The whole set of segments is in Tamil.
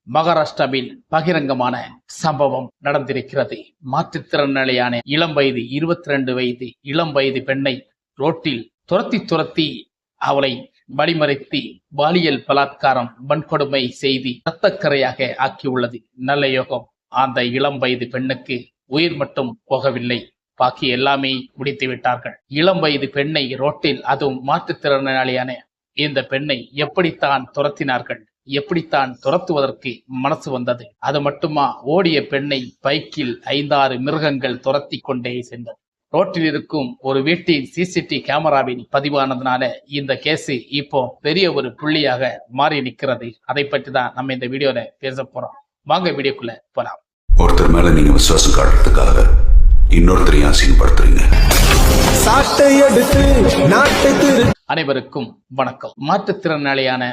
மகாராஷ்டிராவில் பகிரங்கமான சம்பவம் நடந்திருக்கிறது. மாற்றுத்திறனாளியான இளம் வயது 22 வயது இளம் வயது பெண்ணை ரோட்டில் துரத்தி அவளை வழிமறைத்து பாலியல் பலாத்காரம் வன்கொடுமை செய்து இரத்தக்கரையாக ஆக்கியுள்ளது. நல்ல யோகம், அந்த இளம் வயது பெண்ணுக்கு உயிர் மட்டும் போகவில்லை, பாக்கி எல்லாமே முடித்து விட்டார்கள். இளம் வயது பெண்ணை ரோட்டில், அதுவும் மாற்றுத்திறனாளியான இந்த பெண்ணை எப்படித்தான் துரத்தினார்கள், எப்படித்தான் துரத்துவதற்கு மனசு வந்தது? அது மட்டுமா, ஓடிய பெண்ணை பைக்கில் 5-6 மிருகங்கள் துரத்தி கொண்டே சென்றது. ரோட்டில் இருக்கும் ஒரு வீட்டின் சிசிடிவி கேமராவில் பதிவானதுனால இந்த கேஸ் இப்போ பெரிய ஒரு புள்ளியாக மாறி நிற்கிறது. அதை பற்றி தான் நம்ம இந்த வீடியோல பேச போறோம். வாங்க வீடியோக்குள்ள போலாம். ஒருத்தர் மேல நீங்க விசுவாசம் காட்டுறதுக்காக இன்னொருத்தரையும் அசிங்கப்படுத்துறீங்க. அனைவருக்கும் வணக்கம். மாற்றுத்திறனாளியான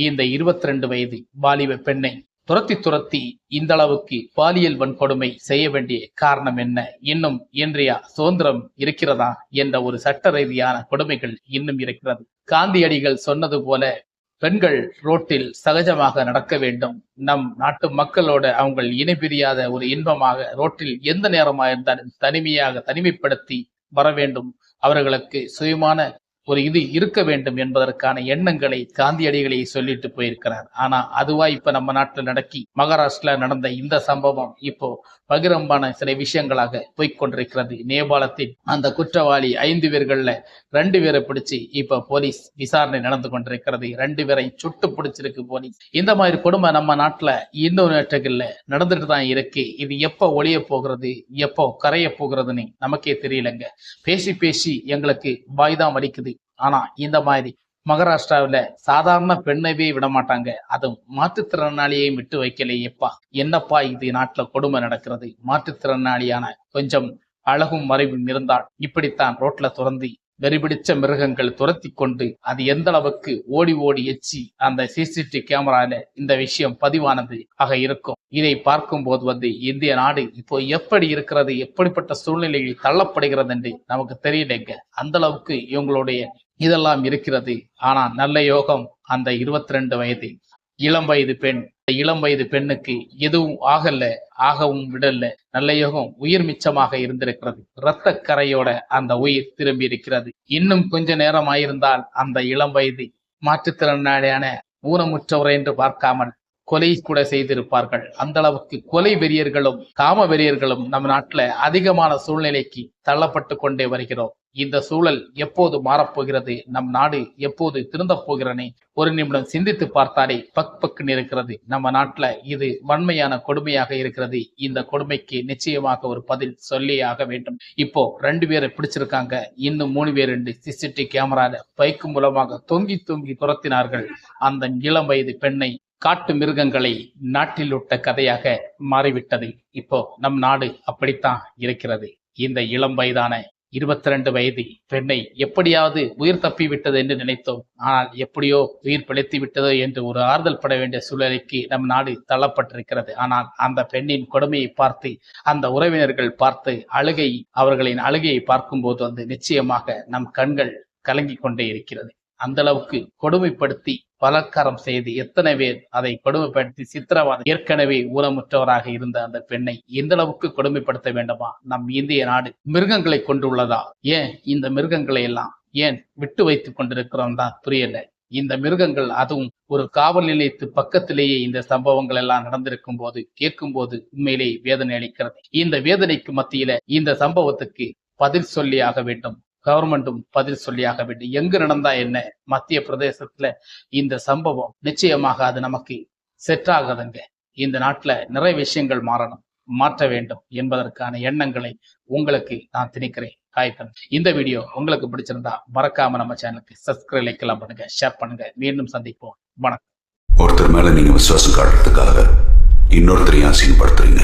இந்த 22 வயது வாலிப பெண்ணை துரத்தி இந்த அளவுக்கு பாலியல் வன்கொடுமை செய்ய வேண்டிய காரணம் என்ன? இன்னும் இன்றைய சுதந்திரம் இருக்கிறதா என்ற ஒரு சட்ட ரீதியான கொடுமைகள் இன்னும் இருக்கிறது. காந்தியடிகள் சொன்னது போல பெண்கள் ரோட்டில் சகஜமாக நடக்க வேண்டும். நம் நாட்டு மக்களோட அவங்க இணைபிரியாத ஒரு இன்பமாக ரோட்டில் எந்த நேரமாக இருந்தாலும் தனிமைப்படுத்தி வர வேண்டும். அவர்களுக்கு சுயமான ஒரு இது இருக்க வேண்டும் என்பதற்கான எண்ணங்களை காந்தியடிகளை சொல்லிட்டு போயிருக்கிறார். ஆனா அதுவா இப்ப நம்ம நாட்டுல நடக்கி மகாராஷ்டிரா நடந்த இந்த சம்பவம் இப்போ பகிரம்பான சில விஷயங்களாக போய்கொண்டிருக்கிறது. நேபாளத்தில் அந்த குற்றவாளி 5 பேர்கள்ல 2 பேரை பிடிச்சு இப்ப போலீஸ் விசாரணை நடந்து கொண்டிருக்கிறது. 2 பேரை சுட்டு பிடிச்சிருக்கு போலீஸ். இந்த மாதிரி கொடுமை நம்ம நாட்டுல இன்னொரு நேற்றங்கள்ல நடந்துட்டு தான் இருக்கு. இது எப்ப ஒளிய போகிறது, எப்போ கரைய போகிறதுன்னு நமக்கே தெரியலங்க. பேசி எங்களுக்கு வாய்தான் வலிக்குது. ஆனா இந்த மாதிரி மகாராஷ்டிராவில சாதாரண பெண்ணவே விட மாட்டாங்க, அதுவும் மாற்றுத்திறனாளியையும் விட்டு வைக்கலையேப்பா. என்னப்பா இது நாட்டுல கொடுமை நடக்கிறது? மாற்றுத்திறனாளியான கொஞ்சம் அழகும் மறைவும் இருந்தால் இப்படித்தான் ரோட்ல துறந்து வெறிபிடிச்ச மிருகங்கள் துரத்தி கொண்டு அது எந்த அளவுக்கு ஓடி எச்சி அந்த சிசிடிவி கேமரால இந்த விஷயம் பதிவானது ஆக இருக்கும். இதை பார்க்கும் போது இந்திய நாடு இப்போ எப்படி இருக்கிறது, எப்படிப்பட்ட சூழ்நிலையில் தள்ளப்படுகிறது என்று நமக்கு தெரியலைங்க. அந்த அளவுக்கு இவங்களுடைய இதெல்லாம் இருக்கிறது. ஆனா நல்ல யோகம், அந்த 22 வயது இளம் வயது பெண்ணுக்கு எதுவும் ஆகவும் விடல. நல்ல யோகம், உயிர் மிச்சமாக இருந்திருக்கிறது. இரத்த கரையோட அந்த உயிர் திரும்பி இருக்கிறது. இன்னும் கொஞ்ச நேரம் ஆயிருந்தால் அந்த இளம் வயது மாற்றுத்திறனாளியான ஊனமுற்றவர் என்று பார்க்காமல் கொலை கூட செய்திருப்பார்கள். அந்த அளவுக்கு கொலை வெறியர்களும் காம வெறியர்களும் நம்ம நாட்டுல அதிகமான சூழ்நிலைக்கு தள்ளப்பட்டு கொண்டே வருகிறோம். இந்த சூழல் எப்போது மாறப்போகிறது, நம் நாடு எப்போது திருந்தப் போகிறனே ஒரு நிமிடம் சிந்தித்து பார்த்தாலே பக்குன்னு இருக்கிறது. நம்ம நாட்டுல இது வன்மையான கொடுமையாக இருக்கிறது. இந்த கொடுமைக்கு நிச்சயமாக ஒரு பதில் சொல்லியே ஆக வேண்டும். இப்போ 2 பேரை பிடிச்சிருக்காங்க. இன்னும் 3 பேர் சிசிடிவி கேமரால பைக்கு மூலமாக தொங்கி துரத்தினார்கள் அந்த இளம் வயது பெண்ணை. காட்டு மிருகங்களை நாட்டில் விட்ட கதையாக மாறிவிட்டது. இப்போ நம் நாடு அப்படித்தான் இருக்கிறது. இந்த இளம் வயதான 22 வயது பெண்ணை எப்படியாவது உயிர் தப்பி விட்டது என்று நினைத்தோம். ஆனால் எப்படியோ உயிர் பிழைத்து விட்டதோ என்று ஒரு ஆறுதல் பட வேண்டிய சூழ்நிலைக்கு நம் நாடு தள்ளப்பட்டிருக்கிறது. ஆனால் அந்த பெண்ணின் கொடுமையை பார்த்து அந்த உறவினர்கள் பார்த்து அவர்களின் அழுகையை பார்க்கும்போது நிச்சயமாக நம் கண்கள் கலங்கி கொண்டே இருக்கிறது. அந்த அளவுக்கு கொடுமைப்படுத்தி பலாத்காரம் செய்து எத்தனை பேர் அதை கொடுமைப்படுத்தி சித்திரவதை, ஏற்கனவே ஊனமுற்றவராக இருந்த அந்த பெண்ணை எந்த அளவுக்கு கொடுமைப்படுத்த வேண்டுமா? நம் இந்திய நாடு மிருகங்களை கொண்டுள்ளதா? ஏன் இந்த மிருகங்களை எல்லாம் ஏன் விட்டு வைத்துக் கொண்டிருக்கிறோம் தான் புரியல. இந்த மிருகங்கள், அதுவும் ஒரு காவல் நிலையத்து பக்கத்திலேயே இந்த சம்பவங்கள் எல்லாம் நடந்திருக்கும் போது கேட்கும் போது உண்மையிலேயே வேதனை அளிக்கிறது. இந்த வேதனைக்கு மத்தியில இந்த சம்பவத்துக்கு பதில் சொல்லியாக வேண்டும். கவர்மெண்ட்டும் பதில் சொல்லியாக வேண்டும். எங்கு நடந்தா என்ன? மத்திய பிரதேசத்துல இந்த சம்பவம் நிச்சயமாக அது நமக்கு செட் ஆகாதுங்க. இந்த நாட்டுல நிறைய விஷயங்கள் மாற்ற வேண்டும் என்பதற்கான எண்ணங்களை உங்களுக்கு நான் திணிக்கிறேன். இந்த வீடியோ உங்களுக்கு பிடிச்சிருந்தா மறக்காம நம்ம சேனலுக்கு சப்ஸ்கிரைப், லைக் எல்லாம் பண்ணுங்க, ஷேர் பண்ணுங்க. மீண்டும் சந்திப்போம். வணக்கம். ஒருத்தர் மேல நீங்க விசுவாசம் காட்டுறதுக்காக இன்னொருத்தரையும் அசிங்கப்படுத்துறீங்க.